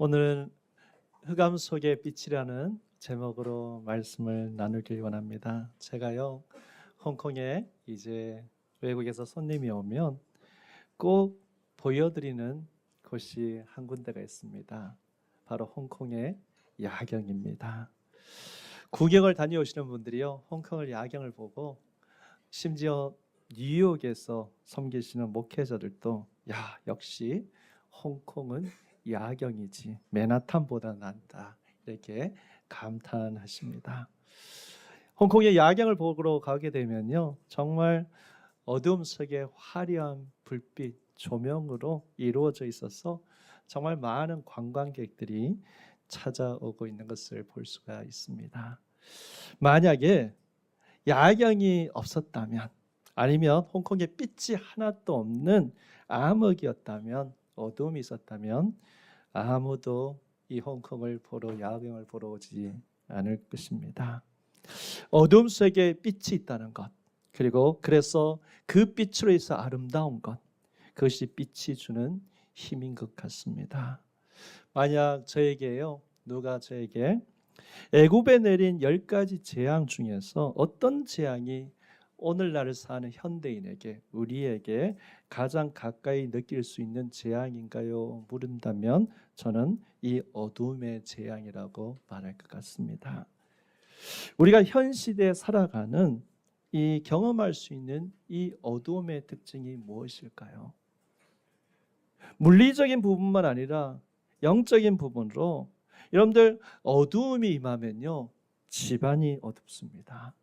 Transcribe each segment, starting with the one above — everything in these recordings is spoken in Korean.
오늘은 흑암 속의 빛이라는 제목으로 말씀을 나누길 원합니다. 제가요, 홍콩에 이제 외국에서 손님이 오면 꼭 보여드리는 곳이 한 군데가 있습니다. 바로 홍콩의 야경입니다. 구경을 다녀오시는 분들이요, 홍콩을 야경을 보고 심지어 뉴욕에서 섬기시는 목회자들도 역시 홍콩은 야경이지 맨하탄보다 낫다, 이렇게 감탄하십니다. 홍콩의 야경을 보러 가게 되면요, 정말 어두움 속에 화려한 불빛 조명으로 이루어져 있어서 정말 많은 관광객들이 찾아오고 있는 것을 볼 수가 있습니다. 만약에 야경이 없었다면, 아니면 홍콩에 빛이 하나도 없는 암흑이었다면, 어두움이 있었다면 아무도 이 홍콩을 보러, 야경을 보러 오지 않을 것입니다. 어두움 속에 빛이 있다는 것, 그리고 그래서 그 빛으로 해서 아름다운 것, 그것이 빛이 주는 힘인 것 같습니다. 만약 저에게요, 누가 저에게 애굽에 내린 10가지 재앙 중에서 어떤 재앙이 오늘날 사는 현대인에게, 우리에게 가장 가까이 느낄 수 있는 재앙인가요? 물은다면 저는 이 어둠의 재앙이라고 말할 것 같습니다. 우리가 현 시대에 살아가는 이 경험할 수 있는 이 어둠의 특징이 무엇일까요? 물리적인 부분만 아니라 영적인 부분으로, 여러분들 어두움이 임하면요, 집안이 어둡습니다.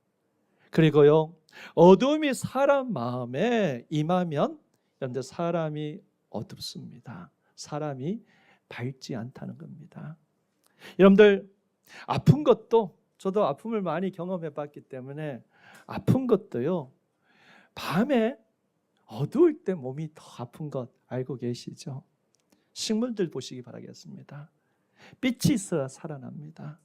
그리고요, 어두움이 사람 마음에 임하면 여러분들 사람이 어둡습니다. 사람이 밝지 않다는 겁니다. 여러분들 아픈 것도, 저도 아픔을 많이 경험해 봤기 때문에 아픈 것도요, 밤에 어두울 때 몸이 더 아픈 것 알고 계시죠? 식물들 보시기 바라겠습니다. 빛이 있어야 살아납니다.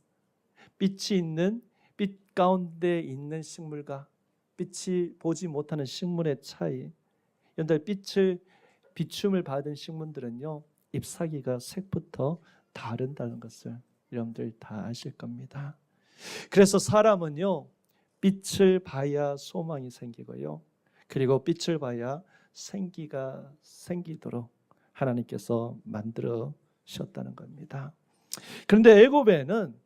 빛이 있는, 빛 가운데 있는 식물과 빛이 보지 못하는 식물의 차이. 여러분들 비춤을 받은 식물들은요, 잎사귀가 색부터 다른다는 것을 여러분들 다 아실 겁니다. 그래서 사람은요, 빛을 봐야 소망이 생기고요, 그리고 빛을 봐야 생기가 생기도록 하나님께서 만들으셨다는 겁니다. 그런데 애굽에는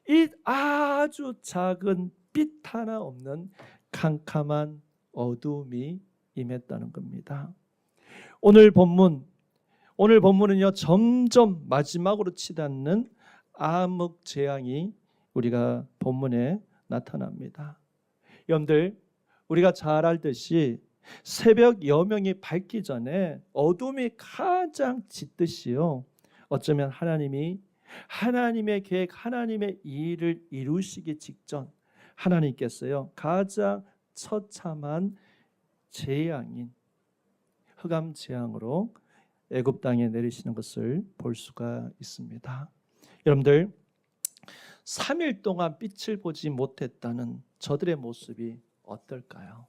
이 아주 작은 빛 하나 없는 캄캄한 어두움이 임했다는 겁니다. 오늘 본문은요, 점점 마지막으로 치닫는 암흑 재앙이 우리가 본문에 나타납니다. 여러분들, 우리가 잘 알듯이 새벽 여명이 밝기 전에 어둠이 가장 짙듯이요, 어쩌면 하나님의 계획, 하나님의 일을 이루시기 직전 하나님께서요, 가장 처참한 재앙인 흑암 재앙으로 애굽 땅에 내리시는 것을 볼 수가 있습니다. 여러분들, 3일 동안 빛을 보지 못했다는 저들의 모습이 어떨까요?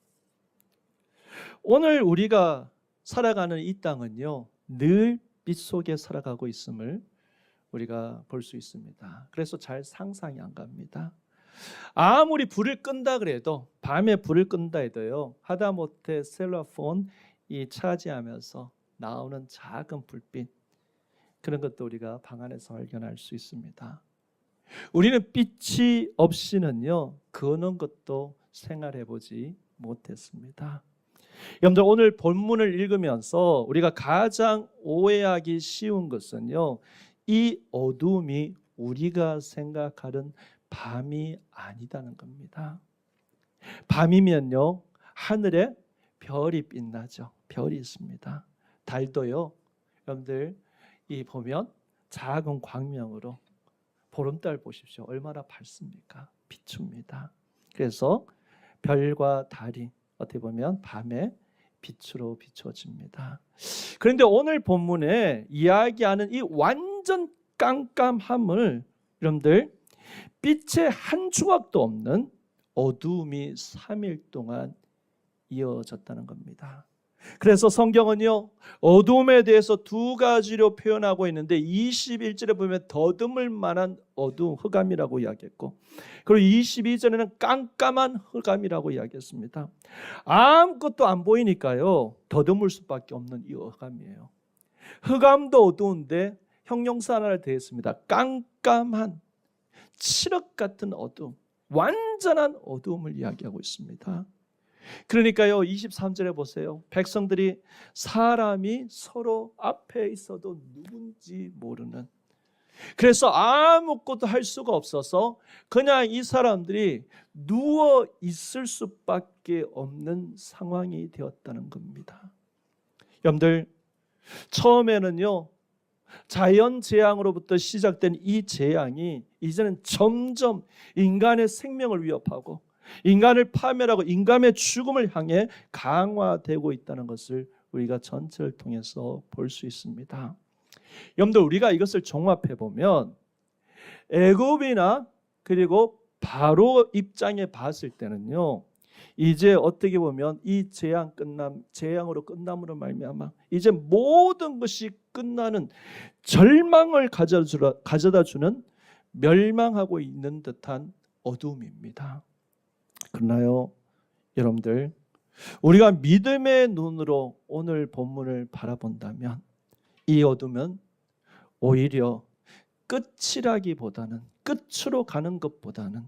오늘 우리가 살아가는 이 땅은요, 늘 빛 속에 살아가고 있음을 우리가 볼 수 있습니다. 그래서 잘 상상이 안 갑니다. 아무리 불을 끈다 그래도, 밤에 불을 끈다 해도요, 하다못해 셀로폰이 차지하면서 나오는 작은 불빛, 그런 것도 우리가 방 안에서 발견할 수 있습니다. 우리는 빛이 없이는요, 그는 것도 생활해 보지 못했습니다. 여러분들, 오늘 본문을 읽으면서 우리가 가장 오해하기 쉬운 것은요, 이 어두움이 우리가 생각하는 밤이 아니다는 겁니다. 밤이면요, 하늘에 별이 빛나죠. 별이 있습니다. 달도요, 여러분들 이 보면 작은 광명으로, 보름달 보십시오. 얼마나 밝습니까? 비춥니다. 그래서 별과 달이 어떻게 보면 밤에 빛으로 비춰집니다. 그런데 오늘 본문에 이야기하는 이 완전 깜깜함을, 여러분들, 빛의 한 조각도 없는 어두움이 3일 동안 이어졌다는 겁니다. 그래서 성경은요, 어둠에 대해서 두 가지로 표현하고 있는데 21절에 보면 더듬을 만한 어두움, 흑암이라고 이야기했고, 그리고 22절에는 깜깜한 흑암이라고 이야기했습니다. 아무것도 안 보이니까요, 더듬을 수밖에 없는 이 흑암이에요. 흑암도 어두운데 형용사 하나를 대했습니다. 깜깜한 칠흑 같은 어두움, 완전한 어두움을 이야기하고 있습니다. 그러니까요, 23절에 보세요. 백성들이 사람이 서로 앞에 있어도 누군지 모르는, 그래서 아무것도 할 수가 없어서 그냥 이 사람들이 누워 있을 수밖에 없는 상황이 되었다는 겁니다. 여러분들, 처음에는요, 자연 재앙으로부터 시작된 이 재앙이 이제는 점점 인간의 생명을 위협하고 인간을 파멸하고 인간의 죽음을 향해 강화되고 있다는 것을 우리가 전체를 통해서 볼 수 있습니다. 여러분들, 우리가 이것을 종합해 보면 애굽이나 그리고 바로 입장에 봤을 때는요, 이제 어떻게 보면 이 재앙으로 끝남으로 말미암아 이제 모든 것이 끝나는 절망을 가져다 주는 멸망하고 있는 듯한 어둠입니다. 그러나요, 여러분들, 우리가 믿음의 눈으로 오늘 본문을 바라본다면 이 어둠은 오히려 끝이라기보다는, 끝으로 가는 것보다는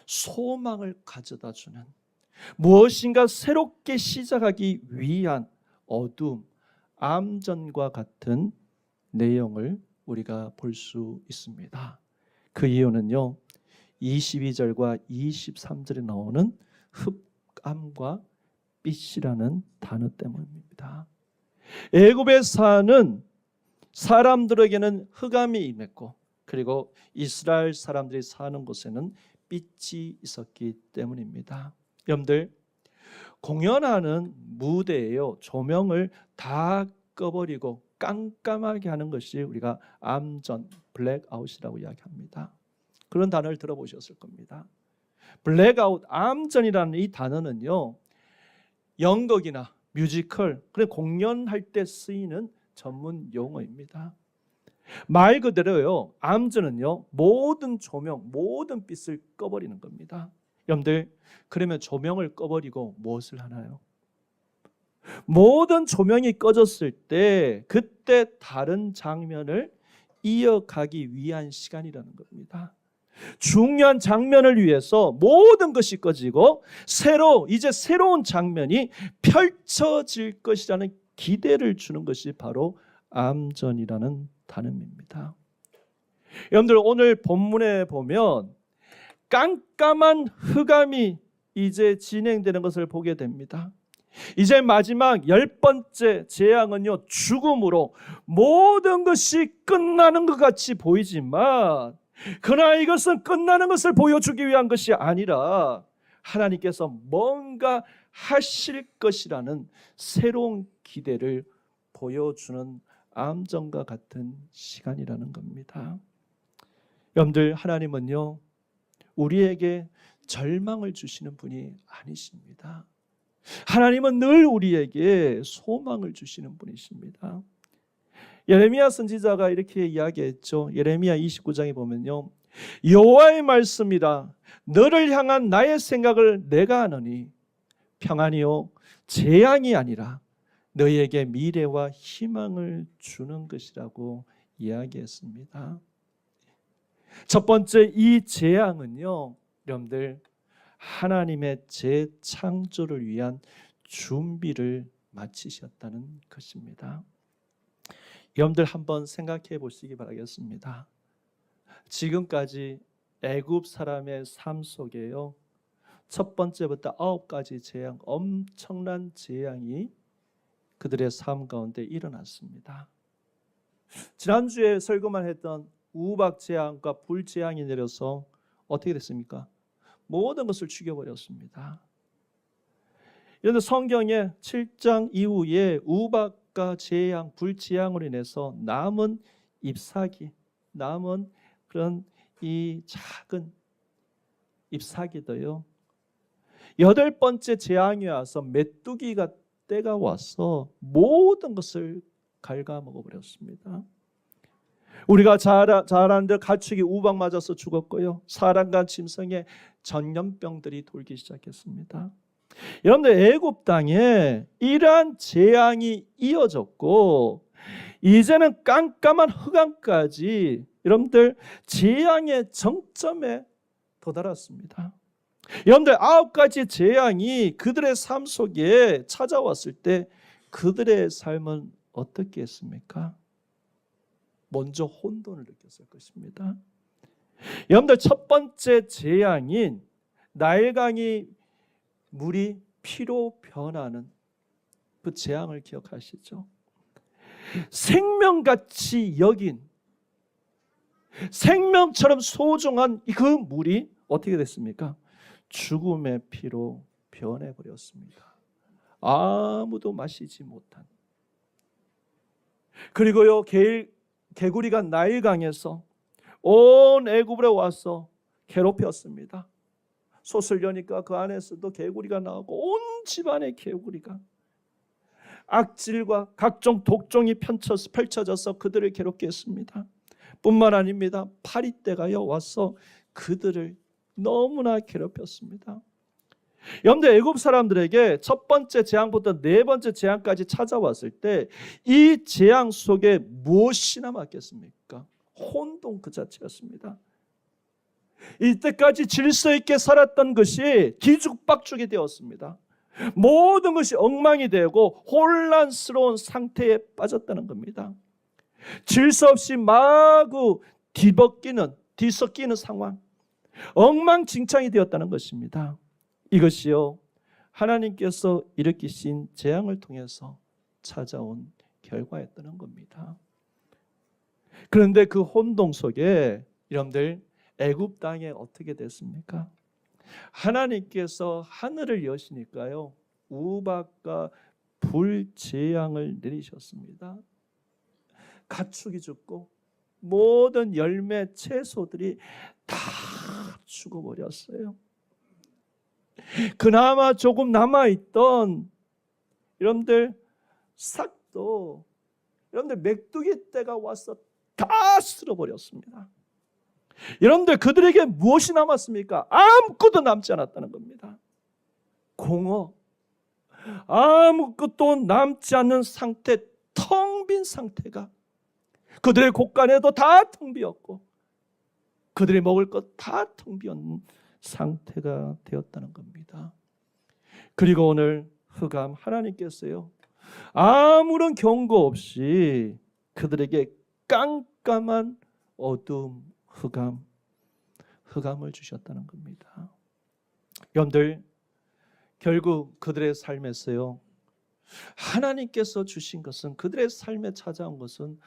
소망을 가져다 주는, 무엇인가 새롭게 시작하기 위한 어둠, 암전과 같은 내용을 우리가 볼 수 있습니다. 그 이유는요, 22절과 23절에 나오는 흑암과 빛이라는 단어 때문입니다. 애굽에 사는 사람들에게는 흑암이 임했고, 그리고 이스라엘 사람들이 사는 곳에는 빛이 있었기 때문입니다. 여러분들, 공연하는 무대에요, 조명을 다 꺼버리고 깜깜하게 하는 것이 우리가 암전, 블랙아웃이라고 이야기합니다. 그런 단어를 들어보셨을 겁니다. 블랙아웃, 암전이라는 이 단어는요, 연극이나 뮤지컬, 그리고 공연할 때 쓰이는 전문 용어입니다. 말 그대로요, 암전은요, 모든 조명, 모든 빛을 꺼버리는 겁니다. 여러분들, 그러면 조명을 꺼버리고 무엇을 하나요? 모든 조명이 꺼졌을 때 그때 다른 장면을 이어가기 위한 시간이라는 겁니다. 중요한 장면을 위해서 모든 것이 꺼지고 이제 새로운 장면이 펼쳐질 것이라는 기대를 주는 것이 바로 암전이라는 단어입니다. 여러분들, 오늘 본문에 보면 깜깜한 흑암이 이제 진행되는 것을 보게 됩니다. 이제 마지막 10번째 재앙은요, 죽음으로 모든 것이 끝나는 것 같이 보이지만, 그러나 이것은 끝나는 것을 보여주기 위한 것이 아니라 하나님께서 뭔가 하실 것이라는 새로운 기대를 보여주는 암전과 같은 시간이라는 겁니다. 여러분들, 하나님은요, 우리에게 절망을 주시는 분이 아니십니다. 하나님은 늘 우리에게 소망을 주시는 분이십니다. 예레미야 선지자가 이렇게 이야기했죠. 예레미야 29장에 보면요, 여호와의 말씀이다. 너를 향한 나의 생각을 내가 아노니 평안이요 재앙이 아니라 너희에게 미래와 희망을 주는 것이라고 이야기했습니다. 첫 번째, 이 재앙은요, 여러분들, 하나님의 재창조를 위한 준비를 마치셨다는 것입니다. 여러분들, 한번 생각해 보시기 바라겠습니다. 지금까지 애굽 사람의 삶 속에요, 첫 번째부터 9가지 재앙, 엄청난 재앙이 그들의 삶 가운데 일어났습니다. 지난주에 설교만 했던 우박 재앙과 불 재앙이 내려서 어떻게 됐습니까? 모든 것을 죽여버렸습니다. 그런데 성경의 7장 이후에 우박과 재앙, 불 재앙으로 인해서 남은 잎사귀, 남은 그런 이 작은 잎사귀도요, 8번째 재앙이 와서 메뚜기가 때가 와서 모든 것을 갉아먹어 버렸습니다. 우리가 자라는데 가축이 우박 맞아서 죽었고요. 사람과 짐승의 전염병들이 돌기 시작했습니다. 여러분들 애굽 땅에 이러한 재앙이 이어졌고 이제는 깜깜한 흑암까지 여러분들 재앙의 정점에 도달했습니다. 여러분들 9가지 재앙이 그들의 삶 속에 찾아왔을 때 그들의 삶은 어떻게 했습니까? 먼저 혼돈을 느꼈을 것입니다. 여러분들 첫 번째 재앙인 나일강이 물이 피로 변하는 그 재앙을 기억하시죠? 생명같이 여긴 생명처럼 소중한 그 물이 어떻게 됐습니까? 죽음의 피로 변해버렸습니다. 아무도 마시지 못한. 그리고요 개구리가 나일강에서 온 애굽에 와서 괴롭혔습니다. 솥을 여니까 그 안에서도 개구리가 나오고 온 집안의 개구리가 악질과 각종 독종이 펼쳐져서 그들을 괴롭게 했습니다. 뿐만 아닙니다. 파리떼가요 와서 그들을 너무나 괴롭혔습니다. 여러분들 애굽 사람들에게 첫 번째 재앙부터 네 번째 재앙까지 찾아왔을 때 이 재앙 속에 무엇이 남았겠습니까? 혼돈 그 자체였습니다. 이때까지 질서 있게 살았던 것이 뒤죽박죽이 되었습니다. 모든 것이 엉망이 되고 혼란스러운 상태에 빠졌다는 겁니다. 질서 없이 마구 뒤섞이는 상황, 엉망진창이 되었다는 것입니다. 이것이요 하나님께서 일으키신 재앙을 통해서 찾아온 결과였다는 겁니다. 그런데 그 혼동 속에 여러분들 애굽 땅에 어떻게 됐습니까? 하나님께서 하늘을 여시니까요 우박과 불재앙을 내리셨습니다. 가축이 죽고 모든 열매 채소들이 다 죽어버렸어요. 그나마 조금 남아있던 여러분들 싹도 여러분들 메뚜기 떼가 와서 다 쓸어버렸습니다. 여러분들 그들에게 무엇이 남았습니까? 아무것도 남지 않았다는 겁니다. 공허, 아무것도 남지 않는 상태, 텅 빈 상태가 그들의 곳간에도 다 텅 비었고 그들이 먹을 것 다 텅 비었는 상태가 되었다는 겁니다. 그리고 오늘 흑암 하나님께서요 아무런 경고 없이 그들에게 깜깜한 어두움, 흑암을 주셨다는 겁니다. 여러분들 결국 그들의 삶에서요 하나님께서 주신 것은 그들의 삶에 찾아온 것은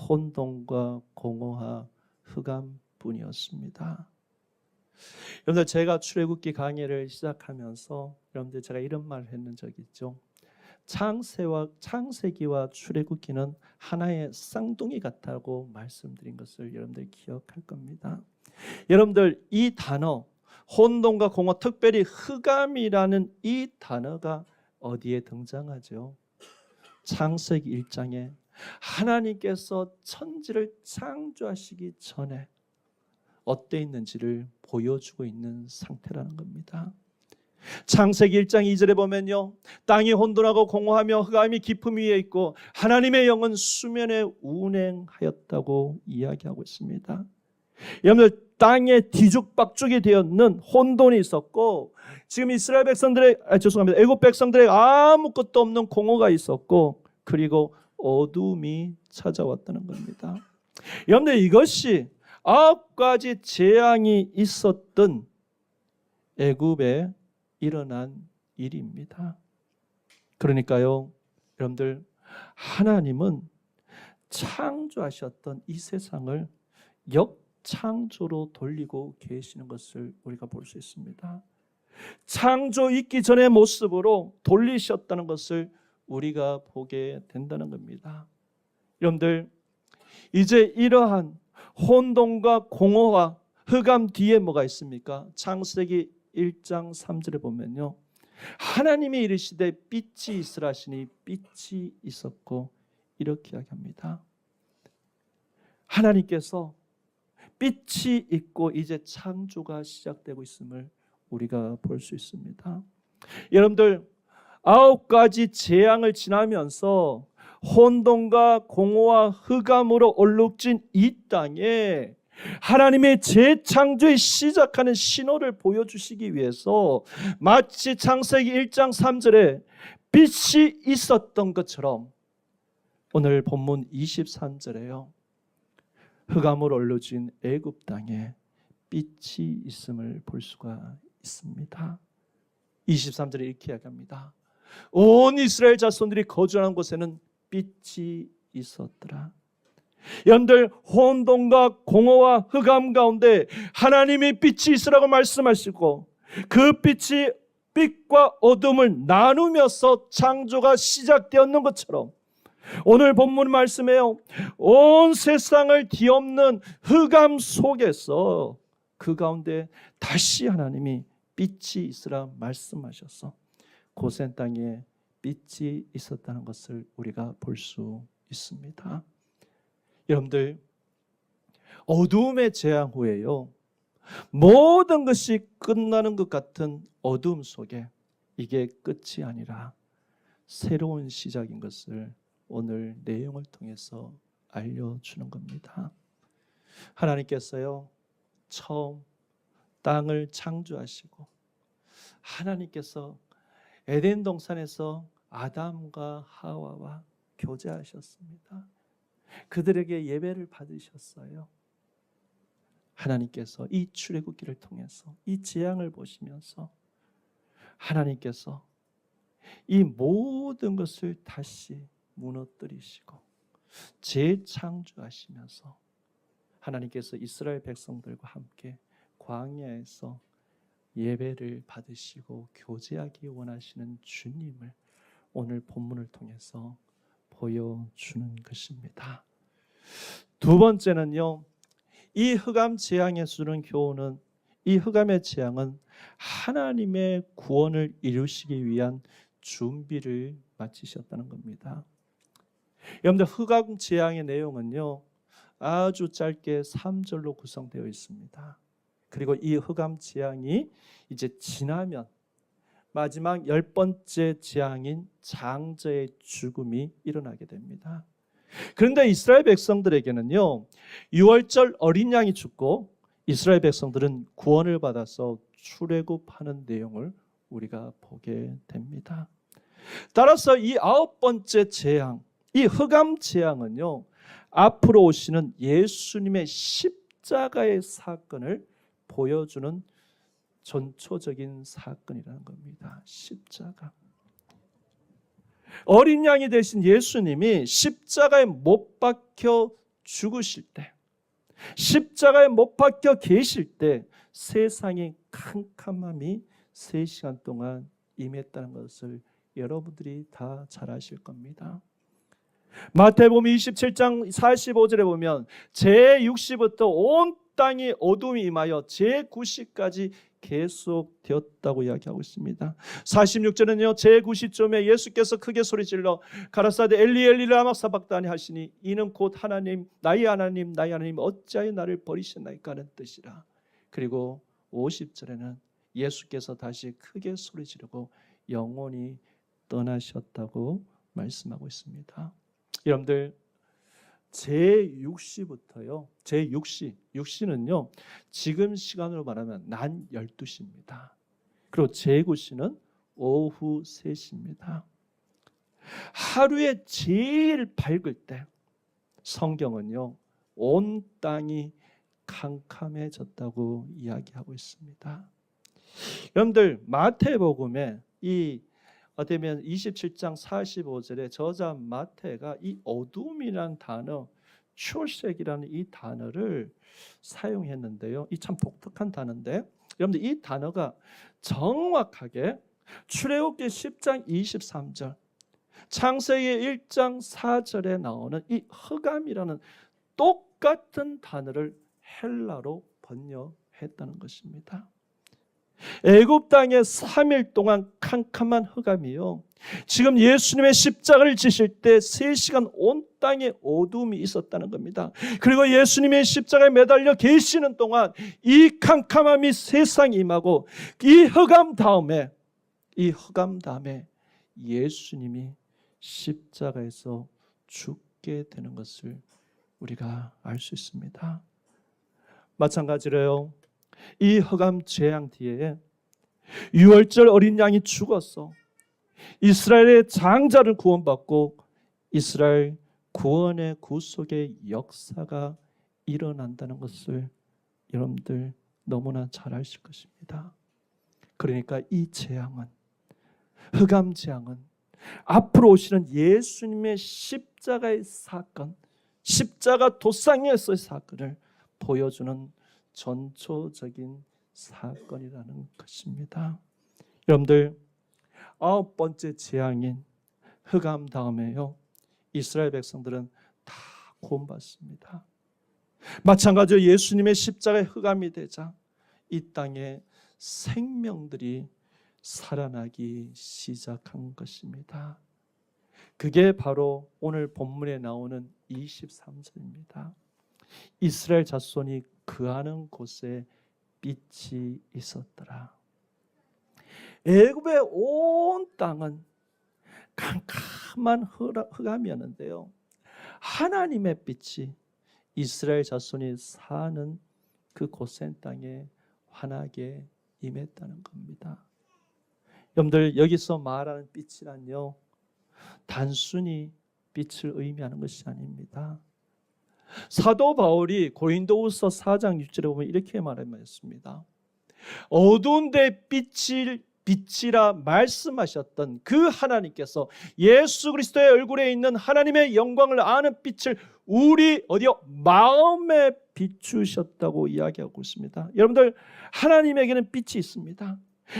혼돈과 공허와 흑암뿐이었습니다. 여러분들 제가 출애굽기 강의를 시작하면서 여러분들 제가 이런 말을 했는 적이 있죠. 창세기와 출애굽기는 하나의 쌍둥이 같다고 말씀드린 것을 여러분들 기억할 겁니다. 여러분들 이 단어 혼돈과 공허, 특별히 흑암이라는 이 단어가 어디에 등장하죠? 창세기 1장에 하나님께서 천지를 창조하시기 전에 어떠 있는지를 보여주고 있는 상태라는 겁니다. 창세기 1장 2절에 보면요 땅이 혼돈하고 공허하며 흑암이 깊음 위에 있고 하나님의 영은 수면에 운행하였다고 이야기하고 있습니다. 여러분들 땅에 뒤죽박죽이 되었는 혼돈이 있었고 지금 이스라엘 백성들의 애굽 백성들의 아무것도 없는 공허가 있었고 그리고 어둠이 찾아왔다는 겁니다. 여러분들 이것이 9가지 재앙이 있었던 애굽에 일어난 일입니다. 그러니까요 여러분들 하나님은 창조하셨던 이 세상을 역창조로 돌리고 계시는 것을 우리가 볼 수 있습니다. 창조 있기 전의 모습으로 돌리셨다는 것을 우리가 보게 된다는 겁니다. 여러분들 이제 이러한 혼돈과 공허와 흑암 뒤에 뭐가 있습니까? 창세기 1장 3절에 보면요 하나님이 이르시되 빛이 있으라 하시니 빛이 있었고, 이렇게 이야기합니다. 하나님께서 빛이 있고 이제 창조가 시작되고 있음을 우리가 볼 수 있습니다. 여러분들, 9가지 재앙을 지나면서 혼돈과 공허와 흑암으로 얼룩진 이 땅에 하나님의 재창조의 시작하는 신호를 보여주시기 위해서 마치 창세기 1장 3절에 빛이 있었던 것처럼 오늘 본문 23절에요, 흑암으로 얼룩진 애굽 땅에 빛이 있음을 볼 수가 있습니다. 23절에 이렇게 이야기합니다. 온 이스라엘 자손들이 거주하는 곳에는 빛이 있었더라. 여러분들, 혼돈과 공허와 흑암 가운데 하나님이 빛이 있으라고 말씀하시고 그 빛이 빛과 어둠을 나누면서 창조가 시작되었는 것처럼 오늘 본문 말씀에요, 온 세상을 뒤엎는 흑암 속에서 그 가운데 다시 하나님이 빛이 있으라 말씀하셔서 고센 땅에 빛이 있었다는 것을 우리가 볼 수 있습니다. 여러분들, 어두움의 재앙 후에요, 모든 것이 끝나는 것 같은 어두움 속에 이게 끝이 아니라 새로운 시작인 것을 오늘 내용을 통해서 알려주는 겁니다. 하나님께서요, 처음 땅을 창조하시고 하나님께서 에덴 동산에서 아담과 하와와 교제하셨습니다. 그들에게 예배를 받으셨어요. 하나님께서 이 출애굽기를 통해서 이 재앙을 보시면서 하나님께서 이 모든 것을 다시 무너뜨리시고 재창조하시면서 하나님께서 이스라엘 백성들과 함께 광야에서 예배를 받으시고 교제하기 원하시는 주님을 오늘 본문을 통해서 보여주는 것입니다. 두 번째는요, 이 흑암 재앙에 주는 교훈은, 이 흑암의 재앙은 하나님의 구원을 이루시기 위한 준비를 마치셨다는 겁니다. 여러분들, 흑암 재앙의 내용은요, 아주 짧게 3절로 구성되어 있습니다. 그리고 이 흑암 재앙이 이제 지나면 마지막 10번째 재앙인 장자의 죽음이 일어나게 됩니다. 그런데 이스라엘 백성들에게는요, 유월절 어린 양이 죽고 이스라엘 백성들은 구원을 받아서 출애굽하는 내용을 우리가 보게 됩니다. 따라서 이 9번째 재앙, 이 흑암 재앙은요, 앞으로 오시는 예수님의 십자가의 사건을 보여주는 전초적인 사건이라는 겁니다. 십자가. 어린 양이 되신 예수님이 십자가에 못 박혀 죽으실 때, 십자가에 못 박혀 계실 때 세상의 캄캄함이 3시간 동안 임했다는 것을 여러분들이 다 잘 아실 겁니다. 마태복음 27장 45절에 보면 제6시부터 온 땅이 어둠이 임하여 제9시까지 계속되었다고 이야기하고 있습니다. 46절은요, 제9시쯤에 예수께서 크게 소리질러 가라사대 엘리 엘리 라마 사박다니 하시니 이는 곧 하나님 나의 하나님 나의 하나님 어찌하여 나를 버리셨나이까 하는 뜻이라. 그리고 50절에는 예수께서 다시 크게 소리 지르고 영원히 떠나셨다고 말씀하고 있습니다. 여러분들, 제6시부터요, 제6시는요 지금 시간으로 말하면 낮 12시입니다. 그리고 제9시는 오후 3시입니다. 하루에 제일 밝을 때 성경은요 온 땅이 캄캄해졌다고 이야기하고 있습니다. 여러분들, 마태복음에 이 어쩌면 27장 45절에 저자 마태가 이 어둠이라는 단어, 출색이라는 이 단어를 사용했는데요, 이 참 독특한 단어인데, 여러분들 이 단어가 정확하게 출애굽기 10장 23절, 창세기 1장 4절에 나오는 이 흑암이라는 똑같은 단어를 헬라로 번역했다는 것입니다. 애굽 땅에 3일 동안 캄캄한 흑암이요. 지금 예수님의 십자가를 지실 때 3시간 온 땅에 어두움이 있었다는 겁니다. 그리고 예수님의 십자가에 매달려 계시는 동안 이 캄캄함이 세상에 임하고 이 흑암 다음에 예수님이 십자가에서 죽게 되는 것을 우리가 알 수 있습니다. 마찬가지로요. 이 흑암 재앙 뒤에 유월절 어린 양이 죽어서 이스라엘의 장자를 구원받고 이스라엘 구원의 구속의 역사가 일어난다는 것을 여러분들 너무나 잘 아실 것입니다. 그러니까 이 재앙은, 흑암 재앙은 앞으로 오시는 예수님의 십자가의 사건, 십자가 도상에서의 사건을 보여주는 전초적인 사건이라는 것입니다. 여러분들, 9번째 재앙인 흑암 다음에요, 이스라엘 백성들은 다 구원받습니다. 마찬가지로 예수님의 십자가의 흑암이 되자 이 땅에 생명들이 살아나기 시작한 것입니다. 그게 바로 오늘 본문에 나오는 23절입니다. 이스라엘 자손이 거하는 곳에 빛이 있었더라. 애굽의 온 땅은 캄캄한 흑암이었는데요, 하나님의 빛이 이스라엘 자손이 사는 그 고센 땅에 환하게 임했다는 겁니다. 여러분들, 여기서 말하는 빛이란요, 단순히 빛을 의미하는 것이 아닙니다. 사도 바울이 고린도후서 4장 6절에 보면 이렇게 말했습니다. 어두운 데 빛이라 말씀하셨던 그 하나님께서 예수 그리스도의 얼굴에 있는 하나님의 영광을 아는 빛을 우리 마음에 비추셨다고 이야기하고 있습니다. 여러분들, 하나님에게는 빛이 있습니다.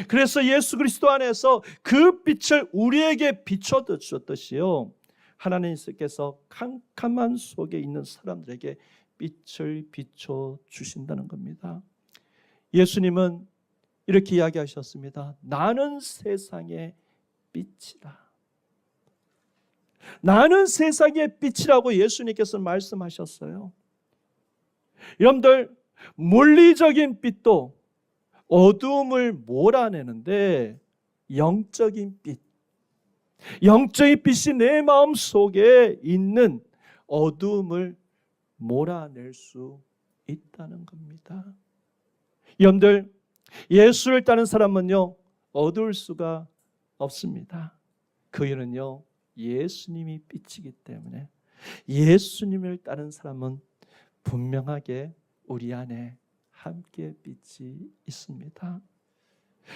그래서 예수 그리스도 안에서 그 빛을 우리에게 비춰주셨듯이요, 하나님께서 캄캄한 속에 있는 사람들에게 빛을 비춰주신다는 겁니다. 예수님은 이렇게 이야기하셨습니다. 나는 세상의 빛이다. 나는 세상의 빛이라고 예수님께서 말씀하셨어요. 여러분들, 물리적인 빛도 어두움을 몰아내는데 영적인 빛이 내 마음 속에 있는 어두움을 몰아낼 수 있다는 겁니다. 여러분들, 예수를 따르는 사람은요, 어두울 수가 없습니다. 그 이유는요, 예수님이 빛이기 때문에 예수님을 따르는 사람은 분명하게 우리 안에 함께 빛이 있습니다.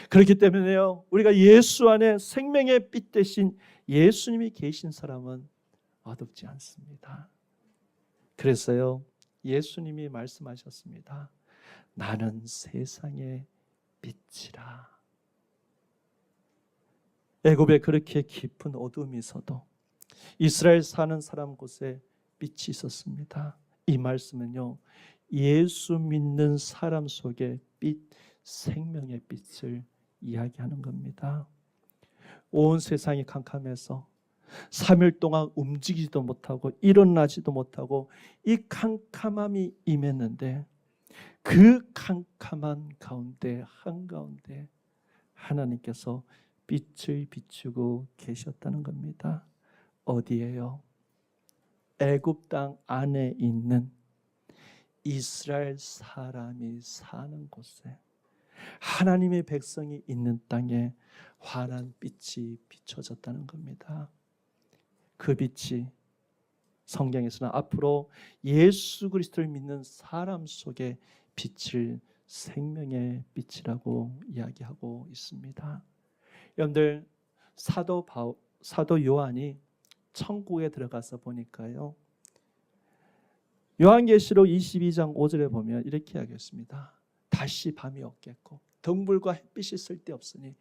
그렇기 때문에요, 우리가 예수 안에 생명의 빛 대신 예수님이 계신 사람은 어둡지 않습니다. 그래서요, 예수님이 말씀하셨습니다. 나는 세상의 빛이라. 애굽에 그렇게 깊은 어둠이 있어도 이스라엘 사는 사람 곳에 빛이 있었습니다. 이 말씀은요, 예수 믿는 사람 속에 빛, 생명의 빛을 이야기하는 겁니다. 온 세상이 캄캄해서 3일 동안 움직이지도 못하고 일어나지도 못하고 이 캄캄함이 임했는데, 그 캄캄한 가운데 한가운데 하나님께서 빛을 비추고 계셨다는 겁니다. 어디에요? 애굽 땅 안에 있는 이스라엘 사람이 사는 곳에, 하나님의 백성이 있는 땅에 환한 빛이 비춰졌다는 겁니다. 그 빛이 성경에서는 앞으로 예수 그리스도를 믿는 사람 속에 빛을 생명의 빛이라고 이야기하고 있습니다. 여러분들, 사도 요한이 천국에 들어가서 보니까요, 요한계시록 22장 5절에 보면 이렇게 이야기했습니다. 다시 밤이 없겠고 등불과 햇빛이 쓸데없으니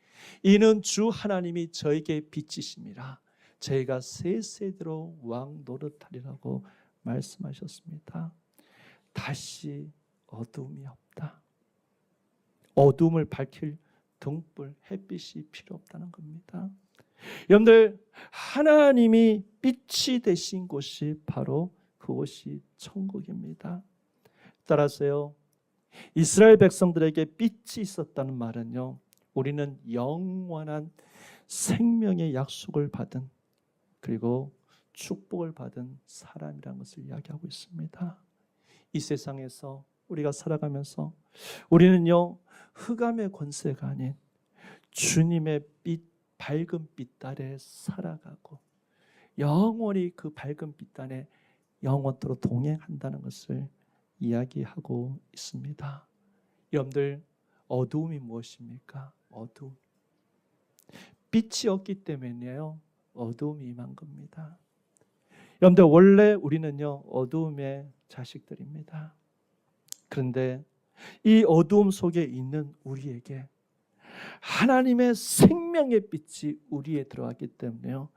이는 주 하나님이 저에게 빛이심이라. 저희가 세세대로 왕 노릇하리라고 말씀하셨습니다. 다시 어둠이 없다. 어둠을 밝힐 등불, 햇빛이 필요 없다는 겁니다. 여러분들, 하나님이 빛이 되신 곳이 바로 그곳이 천국입니다. 따라서요, 이스라엘 백성들에게 빛이 있었다는 말은요, 우리는 영원한 생명의 약속을 받은, 그리고 축복을 받은 사람이라는 것을 이야기하고 있습니다. 이 세상에서 우리가 살아가면서 우리는요, 흑암의 권세가 아닌 주님의 빛, 밝은 빛 아래 살아가고 영원히 그 밝은 빛 안에 영원토록 동행한다는 것을 이야기하고 있습니다. 여러분들, 어두움이 무엇입니까? 어두움. 빛이 없기 때문에요, 어두움이 임한 겁니다. 여러분들, 원래 우리는요, 어두움의 자식들입니다. 그런데 이 어두움 속에 있는 우리에게 하나님의 생명의 빛이 우리에 들어왔기 때문에요,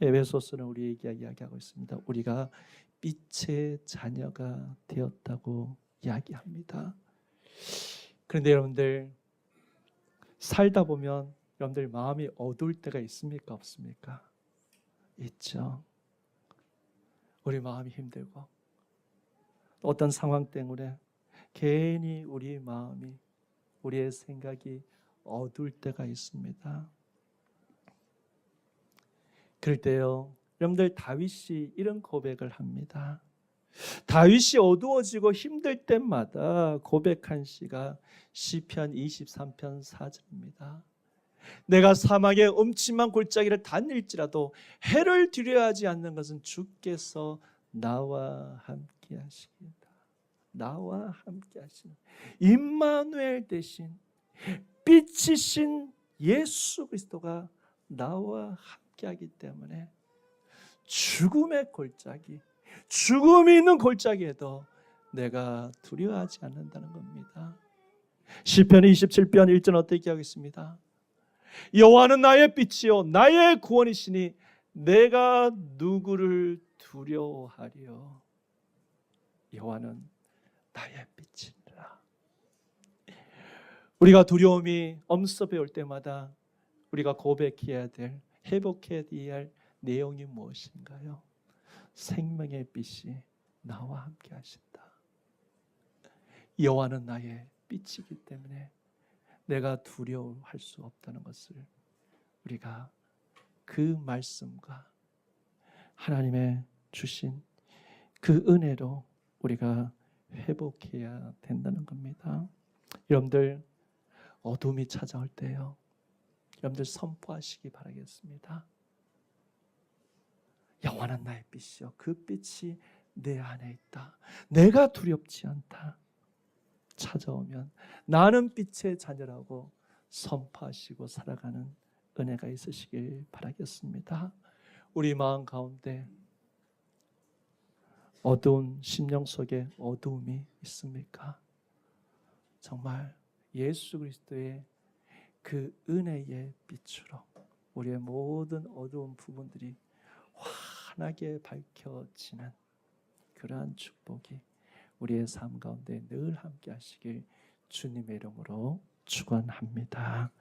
에베소서는 우리에게 이야기하고 있습니다. 우리가 빛의 자녀가 되었다고 이야기합니다. 그런데 여러분들, 살다 보면 여러분들 마음이 어두울 때가 있습니까? 없습니까? 있죠. 우리 마음이 힘들고 어떤 상황 때문에 괜히 우리 마음이, 우리의 생각이 어두울 때가 있습니다. 그럴 때요, 여러분들, 다윗이 이런 고백을 합니다. 다윗이 어두워지고 힘들 때마다 고백한 시가 시편 23편 4절입니다. 내가 사막의 음침한 골짜기를 다닐지라도 해를 두려워하지 않는 것은 주께서 나와 함께 하시리이다. 나와 함께 하시는 임마누엘 대신 빛이신 예수 그리스도가 나와 함께하기 때문에 죽음의 골짜기, 죽음이 있는 골짜기에도 내가 두려워하지 않는다는 겁니다. 시편 27편 1절 어떻게 하겠습니다? 여호와는 나의 빛이요 나의 구원이시니 내가 누구를 두려워하리요. 여호와는 나의 빛이니라. 우리가 두려움이 엄습해 올 때마다 우리가 고백해야 될, 회복해야 할 내용이 무엇인가요? 생명의 빛이 나와 함께 하신다. 여호와는 나의 빛이기 때문에 내가 두려워할 수 없다는 것을 우리가 그 말씀과 하나님의 주신 그 은혜로 우리가 회복해야 된다는 겁니다. 여러분들, 어둠이 찾아올 때요, 여러분들 선포하시기 바라겠습니다. 영원한 나의 빛이요, 그 빛이 내 안에 있다. 내가 두렵지 않다. 찾아오면 나는 빛의 자녀라고 선포하시고 살아가는 은혜가 있으시길 바라겠습니다. 우리 마음 가운데 어두운 심령 속에 어두움이 있습니까? 정말 예수 그리스도의 그 은혜의 빛으로 우리의 모든 어두운 부분들이 환하게 밝혀지는 그러한 축복이 우리의 삶 가운데 늘 함께 하시길 주님의 이름으로 축원합니다.